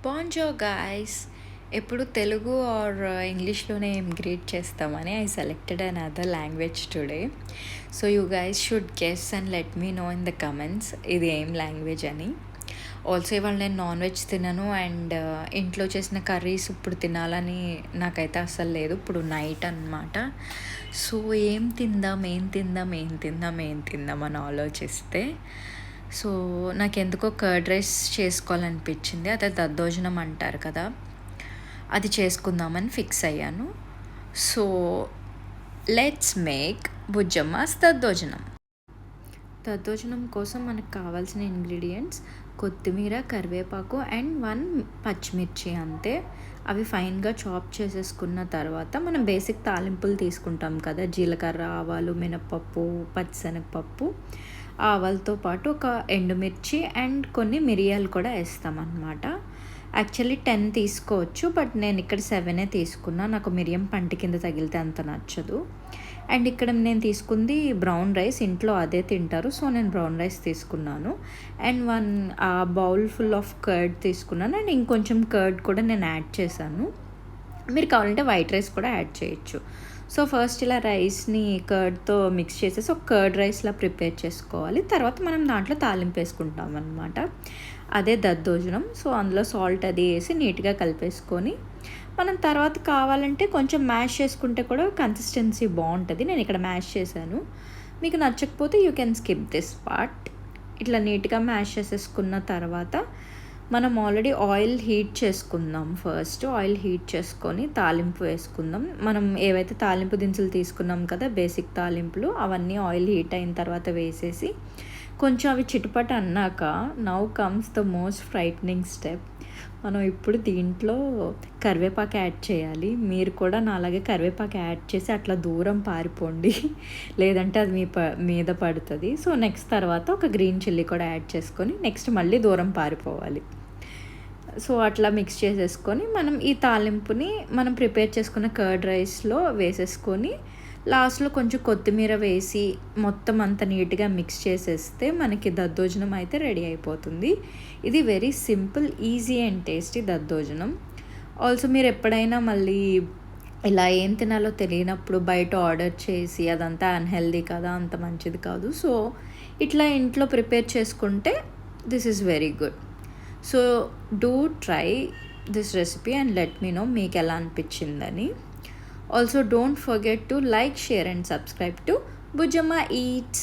Banjo guys. ఎప్పుడు Telugu are ఇంగ్లీష్లోనే ఏం గ్రీట్ చేస్తామని I selected another language today. So you guys should guess and let me know in the comments ఇది ఏం language అని. Also ఇవాళ నేను నాన్ వెజ్ తినను అండ్ ఇంట్లో చేసిన కర్రీస్ ఇప్పుడు తినాలని నాకైతే అస్సలు లేదు. ఇప్పుడు నైట్ అనమాట. సో ఏం తిందాం అని ఆలోచిస్తే సో నాకెందుకో కర్డ్ రైస్ చేసుకోవాలనిపించింది. అదే దద్దోజనం అంటారు కదా, అది చేసుకుందామని ఫిక్స్ అయ్యాను. సో లెట్స్ మేక్ బుజ్జమ్మాస్ దద్దోజనం. దద్దోజనం కోసం మనకు కావాల్సిన ఇంగ్రీడియంట్స్ కొత్తిమీర, కరివేపాకు అండ్ 1 పచ్చిమిర్చి అంతే. అవి ఫైన్గా చాప్ చేసేసుకున్న తర్వాత మనం బేసిక్ తాలింపులు తీసుకుంటాం కదా, జీలకర్ర, ఆవాలు, మినపప్పు, పచ్చిశనగపప్పు, ఆవాలతో పాటు ఒక ఎండుమిర్చి అండ్ కొన్ని మిరియాలు కూడా వేస్తామన్నమాట. యాక్చువల్లీ 10 తీసుకోవచ్చు, బట్ నేను ఇక్కడ 7 తీసుకున్నా. నాకు మిరియం పంట కింద తగిలితే అంత నచ్చదు. అండ్ ఇక్కడ నేను తీసుకుంది బ్రౌన్ రైస్, ఇంట్లో అదే తింటారు, సో నేను బ్రౌన్ రైస్ తీసుకున్నాను. And 1 bowl full of curd తీసుకున్నాను. అండ్ ఇంకొంచెం కర్డ్ కూడా నేను యాడ్ చేశాను. మీరు కావాలంటే వైట్ రైస్ కూడా యాడ్ చేయొచ్చు. సో ఫస్ట్ ఇలా రైస్ని కర్డ్తో మిక్స్ చేసేసి ఒక కర్డ్ రైస్లా ప్రిపేర్ చేసుకోవాలి. తర్వాత మనం దాంట్లో తాలింపు వేసుకుంటాం అనమాట. అదే దద్దోజనం. సో అందులో సాల్ట్ అది వేసి నీట్గా కలిపేసుకొని మనం తర్వాత కావాలంటే కొంచెం మ్యాష్ చేసుకుంటే కూడా కన్సిస్టెన్సీ బాగుంటుంది. నేను ఇక్కడ మ్యాష్ చేశాను. మీకు నచ్చకపోతే you can skip this part. ఇట్లా నీట్గా మ్యాష్ చేసేసుకున్న తర్వాత మనం ఆల్రెడీ ఆయిల్ హీట్ చేసుకుందాం. ఫస్ట్ ఆయిల్ హీట్ చేసుకొని తాలింపు వేసుకుందాం. మనం ఏవైతే తాలింపు దినుసులు తీసుకున్నాం కదా, బేసిక్ తాలింపులు, అవన్నీ ఆయిల్ హీట్ అయిన తర్వాత వేసేసి కొంచెం అవి చిటపట అన్నాక now comes the most frightening step. మనం ఇప్పుడు దీంట్లో కరివేపాకు యాడ్ చేయాలి. మీరు కూడా నాలాగే కరివేపాకు యాడ్ చేసి అట్లా దూరం పారిపోండి, లేదంటే అది మీద పడుతుంది. సో నెక్స్ట్ తర్వాత ఒక గ్రీన్ చిల్లీ కూడా యాడ్ చేసుకొని నెక్స్ట్ మళ్ళీ దూరం పారిపోవాలి. సో అట్లా మిక్స్ చేసేసుకొని మనం ఈ తాలింపుని మనం ప్రిపేర్ చేసుకున్న కర్డ్ రైస్లో వేసేసుకొని లాస్ట్లో కొంచెం కొత్తిమీర వేసి మొత్తం అంత నీట్గా మిక్స్ చేసేస్తే మనకి దద్దోజనం అయితే రెడీ అయిపోతుంది. ఇది very simple, easy and tasty దద్దోజనం. ఆల్సో మీరు ఎప్పుడైనా మళ్ళీ ఇలా ఏం తినాలో తెలియనప్పుడు బయట ఆర్డర్ చేసి అదంతా అన్హెల్దీ కదా, అంత మంచిది కాదు. సో ఇట్లా ఇంట్లో ప్రిపేర్ చేసుకుంటే this is very good. So do try this recipe and let me know మీకు ఎలా అనిపించిందని. Also don't forget to like, share and subscribe to Bujamma Eats.